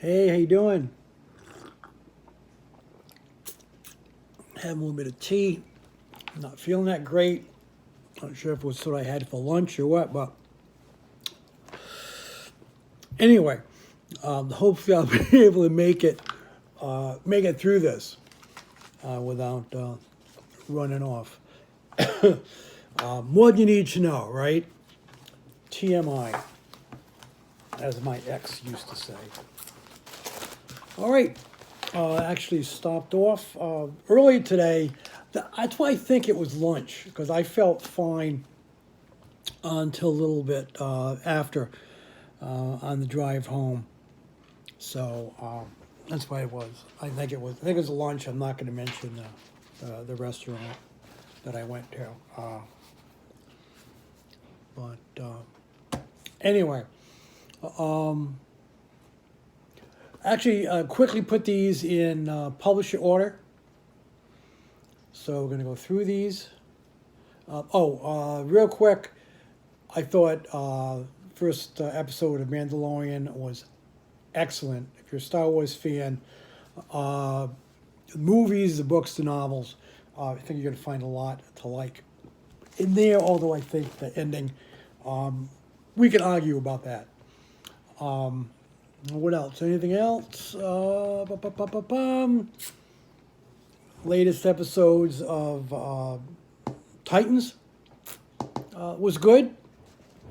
Hey, how you doing? Having a little bit of tea. Not feeling that great. Not sure if it was what I had for lunch or what, but anyway, hopefully I'll be able to make it through this without running off. More than you need to know, right? TMI, as my ex used to say. All right, actually stopped off early today. That's why I think it was lunch, because I felt fine until a little bit after on the drive home. So that's why it was. I think it was. I think it was lunch. I'm not going to mention the restaurant that I went to. But anyway, um, actually, quickly put these in publisher order. So we're going to go through these. Real quick, I thought first episode of Mandalorian was excellent. If you're a Star Wars fan, the movies, the books, the novels, I think you're going to find a lot to like in there, although I think the ending, we can argue about that. What else? Anything else? Latest episodes of Titans was good,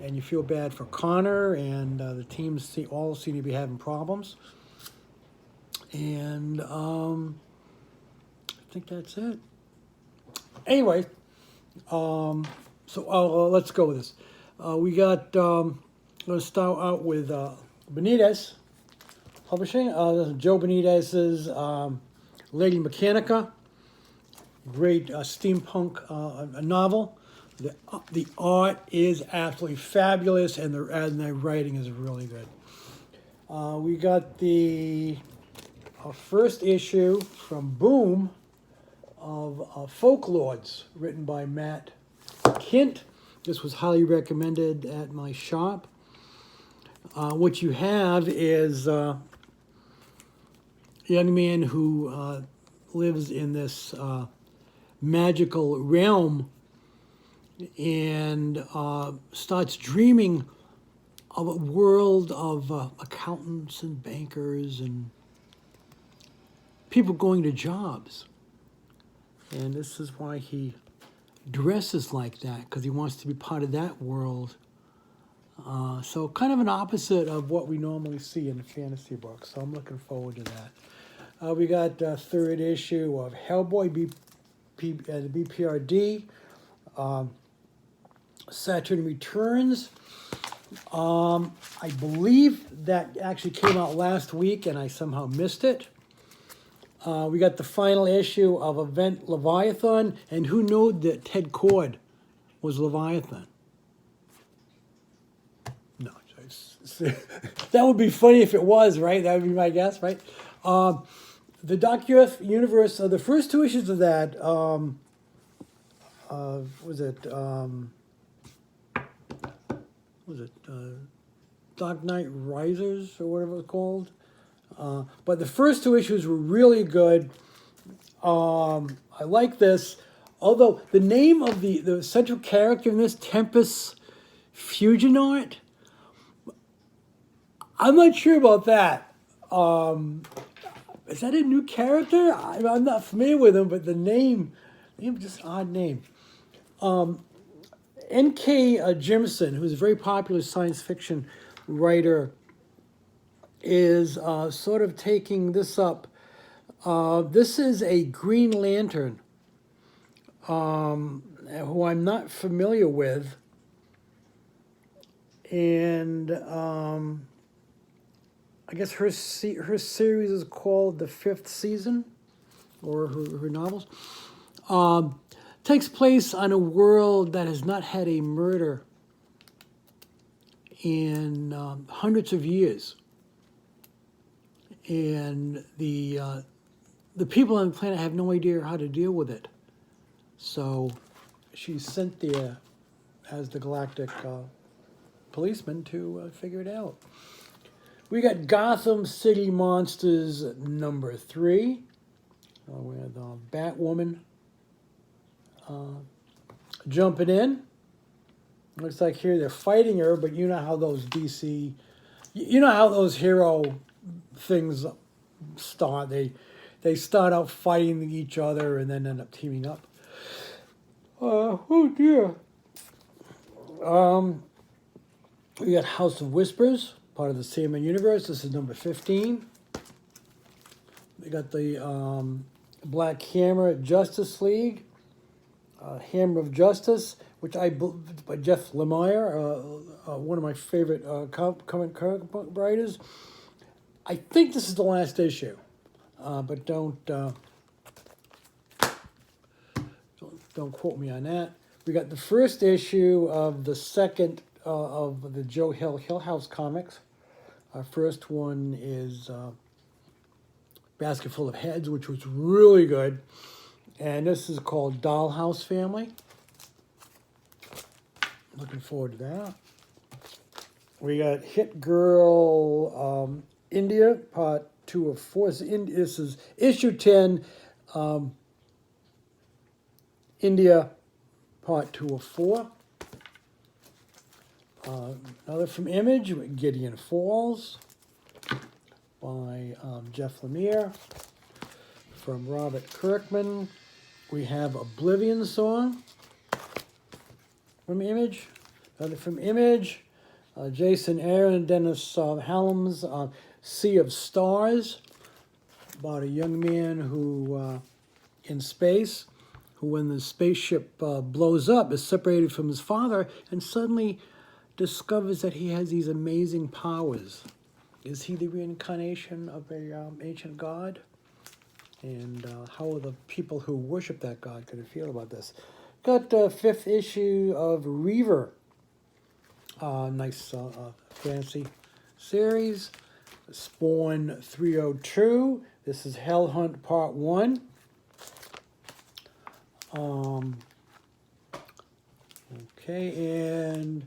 and you feel bad for Connor, and the teams all seem to be having problems. And I think that's it. Anyway, let's go with this. We got, let's start out with Benitez Publishing. Joe Benitez's Lady Mechanica, great steampunk novel. The art is absolutely fabulous, and the writing is really good. We got the first issue from Boom of Folklords, written by Matt Kint. This was highly recommended at my shop. What you have is a young man who lives in this magical realm and starts dreaming of a world of accountants and bankers and people going to jobs. And this is why he dresses like that, because he wants to be part of that world. So kind of an opposite of what we normally see in the fantasy books. So I'm looking forward to that. We got third issue of Hellboy the BPRD. Saturn Returns. I believe that actually came out last week and I somehow missed it. We got the final issue of Event Leviathan, and who knew that Ted Cord was Leviathan? No, that would be funny if it was, right? That would be my guess, right? The Docu Universe, the first two issues of that, Dark Knight Risers or whatever it's called. But the first two issues were really good. I like this. Although the name of the central character in this, Tempest Fusionart, I'm not sure about that. Is that a new character? I'm not familiar with him, but the name just an odd name. N.K. Jemisin, who's a very popular science fiction writer, is sort of taking this up. This is a Green Lantern who I'm not familiar with. And I guess her series is called The Fifth Season, or her novels. Takes place on a world that has not had a murder in hundreds of years. And the people on the planet have no idea how to deal with it. So she's sent there as the galactic policeman to figure it out. We got Gotham City Monsters #3. With Batwoman jumping in. Looks like here they're fighting her, but you know how those DC, you know how those hero things start. They start out fighting each other and then end up teaming up. Oh dear. We got House of Whispers, part of the Sandman universe. This is #15. We got the Black Hammer Justice League, Hammer of Justice, which by Jeff Lemire, one of my favorite comic book writers. I think this is the last issue, but don't quote me on that. We got the first issue of the second of the Joe Hill House comics. Our first one is Basket Full of Heads, which was really good. And this is called Dollhouse Family. Looking forward to that. We got Hit Girl India, part 2 of 4. This is issue 10, India, part 2 of 4. Another from Image, Gideon Falls, by Jeff Lemire. From Robert Kirkman, we have Oblivion Song from Image. Another from Image, Jason Aaron and Dennis Hallam's Sea of Stars, about a young man who, in space, who when the spaceship blows up, is separated from his father and suddenly discovers that he has these amazing powers. Is he the reincarnation of a ancient god? And how are the people who worship that god going to feel about this? Got the 5th issue of Reaver. Nice fantasy series. Spawn 302. This is Hell Hunt Part 1. Okay, and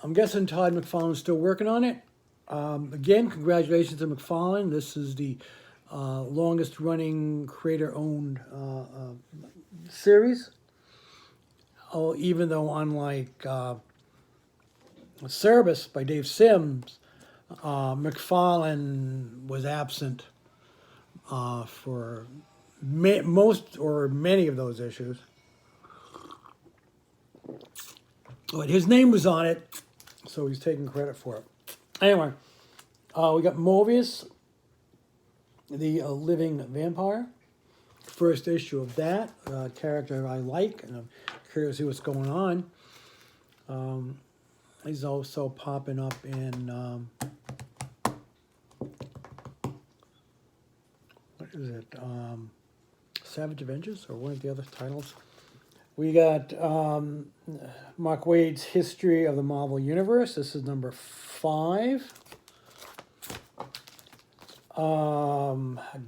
I'm guessing Todd McFarlane's still working on it. Again, congratulations to McFarlane. This is the longest running creator-owned series. Oh, even though unlike Cerebus by Dave Sims, McFarlane was absent for most or many of those issues. But his name was on it, so he's taking credit for it. Anyway, we got Mobius, the living vampire. First issue of that, character I like, and I'm curious to see what's going on. He's also popping up in, what is it, Savage Avengers, or one of the other titles. We got Mark Waid's History of the Marvel Universe. This is #5.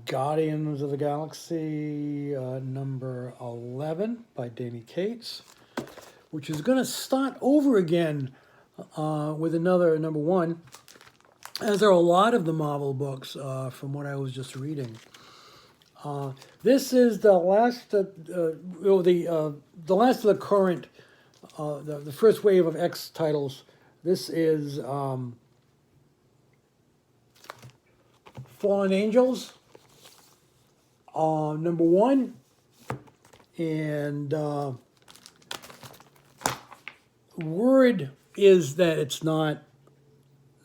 Guardians of the Galaxy, #11 by Danny Cates, which is going to start over again with another #1, as are a lot of the Marvel books from what I was just reading. This is the last, the last of the current, the first wave of X titles. This is Fallen Angels, #1, and word is that it's not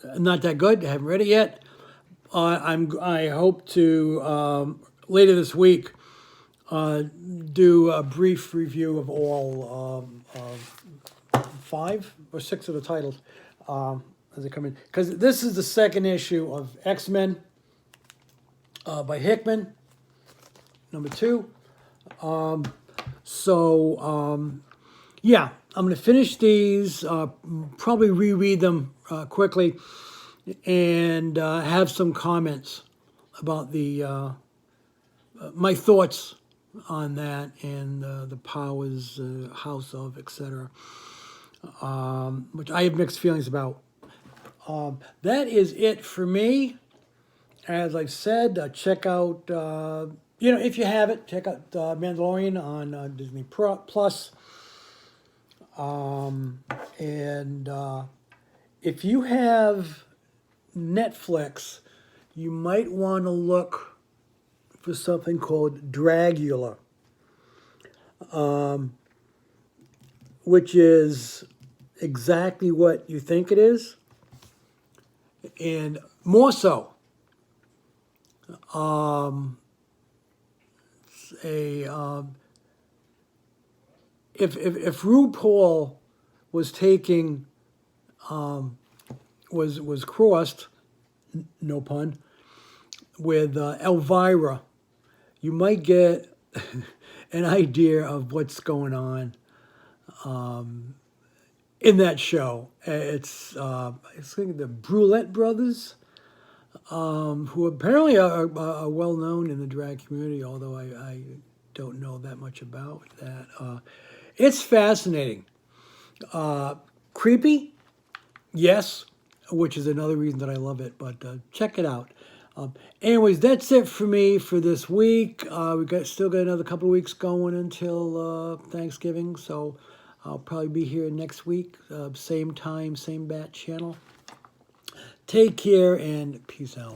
that good. I haven't read it yet. I hope to later this week do a brief review of all 5 or 6 of the titles as they come in, because this is the second issue of X-Men by Hickman, #2. Yeah, I'm going to finish these, probably reread them quickly, and have some comments about the my thoughts on that and the powers, House of, etc., which I have mixed feelings about. That is it for me. As I've said, check out, if you have it, check out Mandalorian on Disney Plus. And if you have Netflix, you might want to look for something called Dragula, which is exactly what you think it is, and more so. If RuPaul was taking was crossed, no pun, with Elvira, you might get an idea of what's going on in that show. It's like the Brulette brothers, who apparently are well known in the drag community, although I don't know that much about that. It's fascinating. Creepy, yes, which is another reason that I love it, but check it out. Anyways, that's it for me for this week. Still got another couple of weeks going until Thanksgiving, so I'll probably be here next week, same time, same bat channel. Take care and peace out.